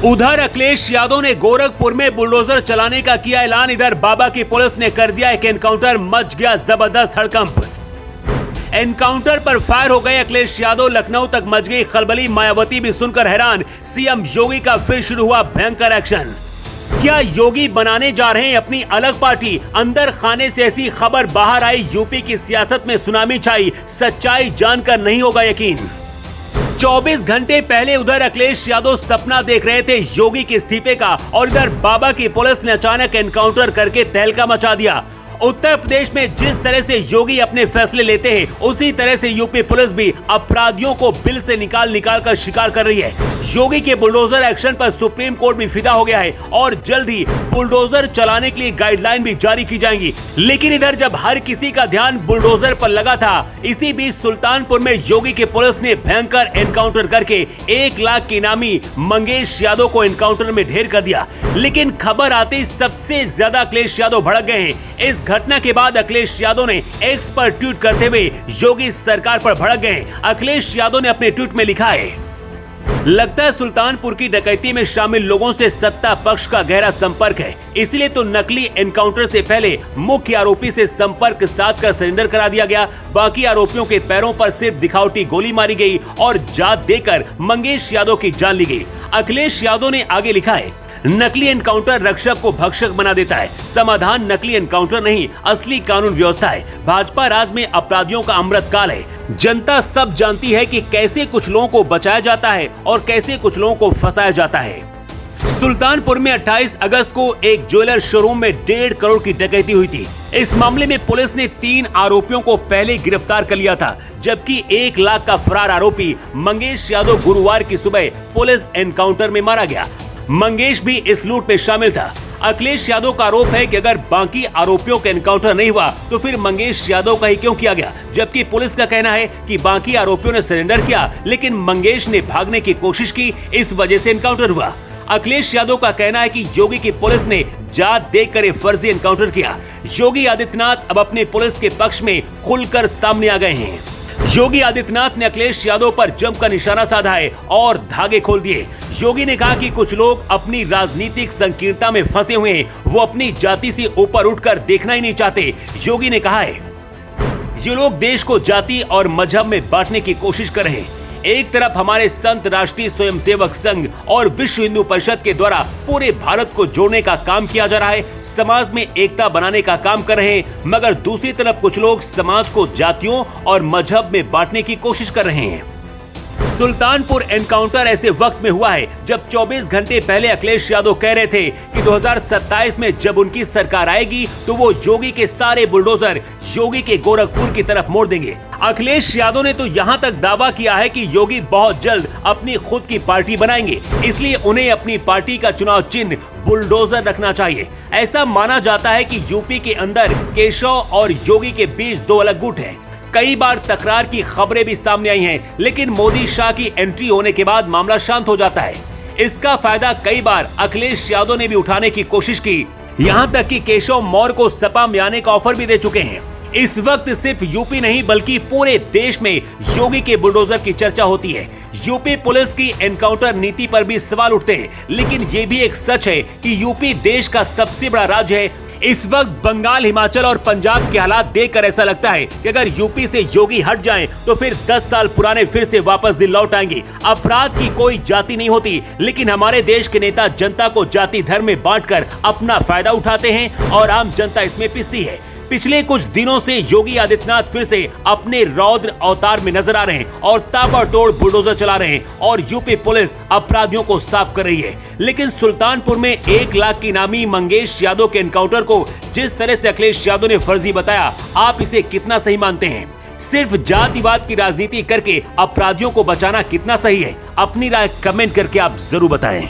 उधर अखिलेश यादव ने गोरखपुर में बुलडोजर चलाने का किया ऐलान। इधर बाबा की पुलिस ने कर दिया एक एनकाउंटर, मच गया जबरदस्त हड़कंप। एनकाउंटर पर फायर हो गए अखिलेश यादव, लखनऊ तक मच गई खलबली। मायावती भी सुनकर हैरान। सीएम योगी का फिर शुरू हुआ भयंकर एक्शन। क्या योगी बनाने जा रहे हैं अपनी अलग पार्टी? अंदर खाने से ऐसी खबर बाहर आई, यूपी की सियासत में सुनामी छाई। सच्चाई जानकर नहीं होगा यकीन। 24 घंटे पहले उधर अखिलेश यादव सपना देख रहे थे योगी के इस्तीफे का, और इधर बाबा की पुलिस ने अचानक एनकाउंटर करके तहलका मचा दिया। उत्तर प्रदेश में जिस तरह से योगी अपने फैसले लेते हैं, उसी तरह से यूपी पुलिस भी अपराधियों को बिल से निकाल कर शिकार कर रही है। योगी के बुलडोजर एक्शन पर सुप्रीम कोर्ट भी फिदा हो गया है और जल्द ही बुलडोजर चलाने के लिए गाइडलाइन भी जारी की जाएंगी। लेकिन इधर जब हर किसी का ध्यान बुलडोजर पर लगा था, इसी बीच सुल्तानपुर में योगी की पुलिस ने भयंकर एनकाउंटर करके 1 लाख के इनामी मंगेश यादव को एनकाउंटर में ढेर कर दिया। लेकिन खबर आते ही सबसे ज्यादा अखिलेश यादव भड़क गए हैं। इस घटना के बाद अखिलेश यादव ने एक्स पर ट्वीट करते हुए योगी सरकार पर भड़क गए। अखिलेश यादव ने अपने ट्वीट में लिखा है, लगता है सुल्तानपुर की डकैती में शामिल लोगों से सत्ता पक्ष का गहरा संपर्क है, इसलिए तो नकली एनकाउंटर से पहले मुख्य आरोपी से संपर्क साध कर सरेंडर करा दिया गया। बाकी आरोपियों के पैरों पर सिर्फ दिखावटी गोली मारी गई और जात देकर मंगेश यादव की जान ली गई। अखिलेश यादव ने आगे लिखा है, नकली एनकाउंटर रक्षक को भक्षक बना देता है। समाधान नकली एनकाउंटर नहीं, असली कानून व्यवस्था है। भाजपा राज में अपराधियों का अमृत काल है। जनता सब जानती है कि कैसे कुछ लोगों को बचाया जाता है और कैसे कुछ लोगों को फंसाया जाता है। सुल्तानपुर में 28 अगस्त को एक ज्वेलर शोरूम में 1.5 करोड़ की डकैती हुई थी। इस मामले में पुलिस ने 3 आरोपियों को पहले गिरफ्तार कर लिया था, जबकि 1 लाख का फरार आरोपी मंगेश यादव गुरुवार की सुबह पुलिस एनकाउंटर में मारा गया। मंगेश भी इस लूट में शामिल था। अखिलेश यादव का आरोप है कि अगर बाकी आरोपियों का एनकाउंटर नहीं हुआ तो फिर मंगेश यादव का ही क्यों किया गया, जबकि पुलिस का कहना है कि बाकी आरोपियों ने सरेंडर किया, लेकिन मंगेश ने भागने की कोशिश की, इस वजह से एनकाउंटर हुआ। अखिलेश यादव का कहना है कि योगी की पुलिस ने जात देकर फर्जी एनकाउंटर किया। योगी आदित्यनाथ अब अपनी पुलिस के पक्ष में खुलकर सामने आ गए हैं। योगी आदित्यनाथ ने अखिलेश यादव पर जमकर निशाना साधा है और धागे खोल दिए। योगी ने कहा कि कुछ लोग अपनी राजनीतिक संकीर्णता में फंसे हुए हैं, वो अपनी जाति से ऊपर उठकर देखना ही नहीं चाहते। योगी ने कहा है, ये लोग देश को जाति और मजहब में बांटने की कोशिश कर रहे हैं। एक तरफ हमारे संत राष्ट्रीय स्वयंसेवक संघ और विश्व हिंदू परिषद के द्वारा पूरे भारत को जोड़ने का काम किया जा रहा है, समाज में एकता बनाने का काम कर रहे हैं, मगर दूसरी तरफ कुछ लोग समाज को जातियों और मजहब में बांटने की कोशिश कर रहे हैं। सुल्तानपुर एनकाउंटर ऐसे वक्त में हुआ है जब 24 घंटे पहले अखिलेश यादव कह रहे थे कि 2027 में जब उनकी सरकार आएगी तो वो योगी के सारे बुलडोजर योगी के गोरखपुर की तरफ मोड़ देंगे। अखिलेश यादव ने तो यहाँ तक दावा किया है कि योगी बहुत जल्द अपनी खुद की पार्टी बनाएंगे, इसलिए उन्हें अपनी पार्टी का चुनाव चिन्ह बुलडोजर रखना चाहिए। ऐसा माना जाता है कि यूपी के अंदर केशव और योगी के बीच 2 अलग गुट हैं। कई बार तकरार की खबरें भी सामने आई हैं, लेकिन मोदी शाह की एंट्री होने के बाद मामला शांत हो जाता है। इसका फायदा कई बार अखिलेश यादव ने भी उठाने की कोशिश की, यहाँ तक कि केशव मौर्य को सपा में आने का ऑफर भी दे चुके हैं। इस वक्त सिर्फ यूपी नहीं बल्कि पूरे देश में योगी के बुलडोजर की चर्चा होती है। यूपी पुलिस की एनकाउंटर नीति पर भी सवाल उठते हैं, लेकिन ये भी एक सच है कि यूपी देश का सबसे बड़ा राज्य है। इस वक्त बंगाल, हिमाचल और पंजाब के हालात देखकर ऐसा लगता है कि अगर यूपी से योगी हट जाएं तो फिर 10 साल पुराने फिर से वापस दिन लौट आएंगे। अपराध की कोई जाति नहीं होती, लेकिन हमारे देश के नेता जनता को जाति धर्म में बांटकर अपना फायदा उठाते हैं और आम जनता इसमें पिसती है। पिछले कुछ दिनों से योगी आदित्यनाथ फिर से अपने रौद्र अवतार में नजर आ रहे हैं और ताबड़तोड़ बुलडोजर चला रहे हैं और यूपी पुलिस अपराधियों को साफ कर रही है। लेकिन सुल्तानपुर में 1 लाख की इनामी मंगेश यादव के एनकाउंटर को जिस तरह से अखिलेश यादव ने फर्जी बताया, आप इसे कितना सही मानते हैं? सिर्फ जातिवाद की राजनीति करके अपराधियों को बचाना कितना सही है? अपनी राय कमेंट करके आप जरूर बताएं।